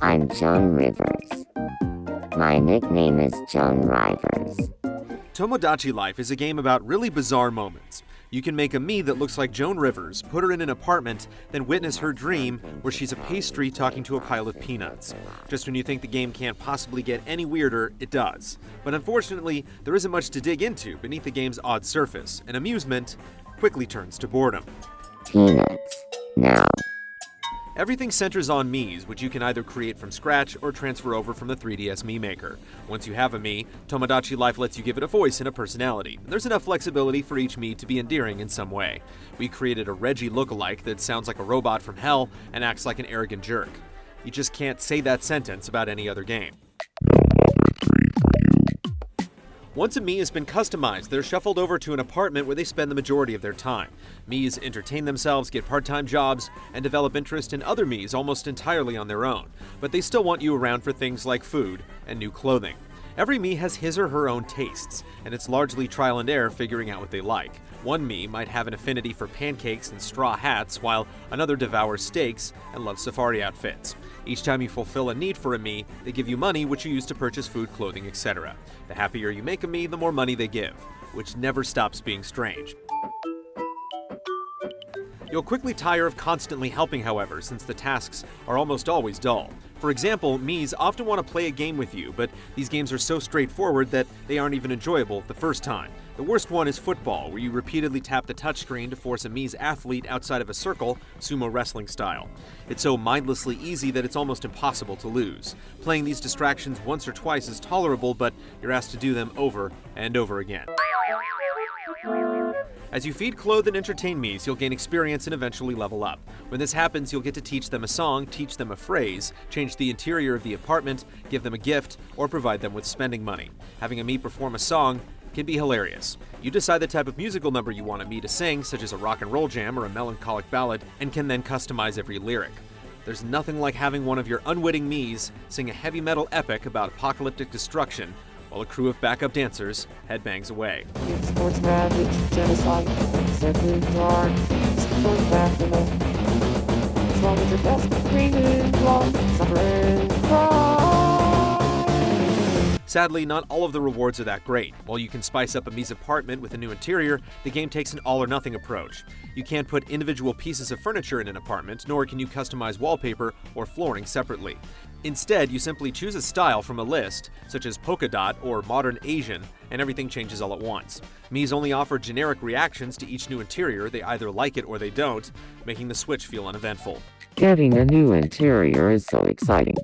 I'm Joan Rivers. My nickname is Joan Rivers. Tomodachi Life is a game about really bizarre moments. You can make a me that looks like Joan Rivers, put her in an apartment, then witness her dream where she's a pastry talking to a pile of peanuts. Just when you think the game can't possibly get any weirder, it does. But unfortunately, there isn't much to dig into beneath the game's odd surface, and amusement quickly turns to boredom. Peanuts. No. Everything centers on Miis, which you can either create from scratch or transfer over from the 3DS Mii Maker. Once you have a Mii, Tomodachi Life lets you give it a voice and a personality. There's enough flexibility for each Mii to be endearing in some way. We created a Reggie lookalike that sounds like a robot from hell and acts like an arrogant jerk. You just can't say that sentence about any other game. Once a Mii has been customized, they're shuffled over to an apartment where they spend the majority of their time. Miis entertain themselves, get part-time jobs, and develop interest in other Miis almost entirely on their own. But they still want you around for things like food and new clothing. Every Mii has his or her own tastes, and it's largely trial and error figuring out what they like. One Mii might have an affinity for pancakes and straw hats, while another devours steaks and loves safari outfits. Each time you fulfill a need for a Mii, they give you money which you use to purchase food, clothing, etc. The happier you make a Mii, the more money they give, which never stops being strange. You'll quickly tire of constantly helping, however, since the tasks are almost always dull. For example, Miis often want to play a game with you, but these games are so straightforward that they aren't even enjoyable the first time. The worst one is football, where you repeatedly tap the touchscreen to force a Mii's athlete outside of a circle, sumo wrestling style. It's so mindlessly easy that it's almost impossible to lose. Playing these distractions once or twice is tolerable, but you're asked to do them over and over again. As you feed, clothe, and entertain Miis, you'll gain experience and eventually level up. When this happens, you'll get to teach them a song, teach them a phrase, change the interior of the apartment, give them a gift, or provide them with spending money. Having a Mii perform a song can be hilarious. You decide the type of musical number you want a Mii to sing, such as a rock and roll jam or a melancholic ballad, and can then customize every lyric. There's nothing like having one of your unwitting Miis sing a heavy metal epic about apocalyptic destruction, while a crew of backup dancers headbangs away. Sports ravage, genocide, second dark, sport basketball. What's wrong with your best? Screaming, blonde, suffering, cry. Sadly, not all of the rewards are that great. While you can spice up a Mii's apartment with a new interior, the game takes an all-or-nothing approach. You can't put individual pieces of furniture in an apartment, nor can you customize wallpaper or flooring separately. Instead, you simply choose a style from a list, such as polka dot or modern Asian, and everything changes all at once. Mii's only offer generic reactions to each new interior. They either like it or they don't, making the switch feel uneventful. Getting a new interior is so exciting.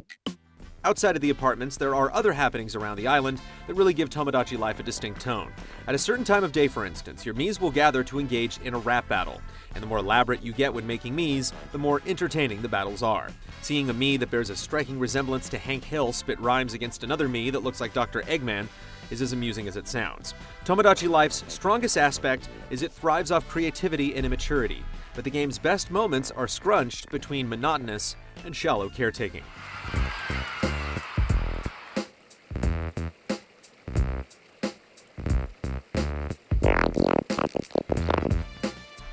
Outside of the apartments, there are other happenings around the island that really give Tomodachi Life a distinct tone. At a certain time of day, for instance, your Miis will gather to engage in a rap battle. And the more elaborate you get when making Miis, the more entertaining the battles are. Seeing a Mii that bears a striking resemblance to Hank Hill spit rhymes against another Mii that looks like Dr. Eggman is as amusing as it sounds. Tomodachi Life's strongest aspect is it thrives off creativity and immaturity, but the game's best moments are scrunched between monotonous and shallow caretaking.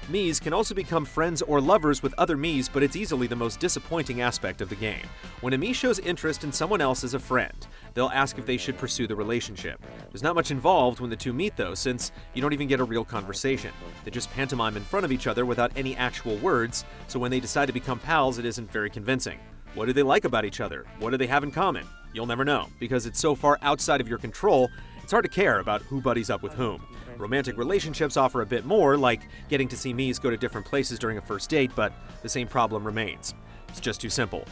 Miis can also become friends or lovers with other Miis, but it's easily the most disappointing aspect of the game. When a Mii shows interest in someone else as a friend, they'll ask if they should pursue the relationship. There's not much involved when the two meet though, since you don't even get a real conversation. They just pantomime in front of each other without any actual words, so when they decide to become pals, it isn't very convincing. What do they like about each other? What do they have in common? You'll never know, because it's so far outside of your control, it's hard to care about who buddies up with whom. Romantic relationships offer a bit more, like getting to see Miis go to different places during a first date, but the same problem remains. It's just too simple.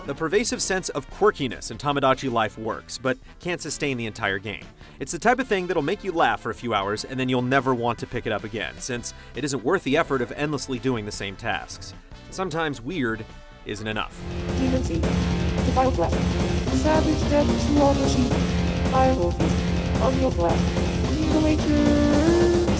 The pervasive sense of quirkiness in Tomodachi Life works, but can't sustain the entire game. It's the type of thing that'll make you laugh for a few hours and then you'll never want to pick it up again, since it isn't worth the effort of endlessly doing the same tasks. Sometimes weird isn't enough. Decency, defile flesh, savage death, slaughter machine. I will feast on your flesh. The waiter,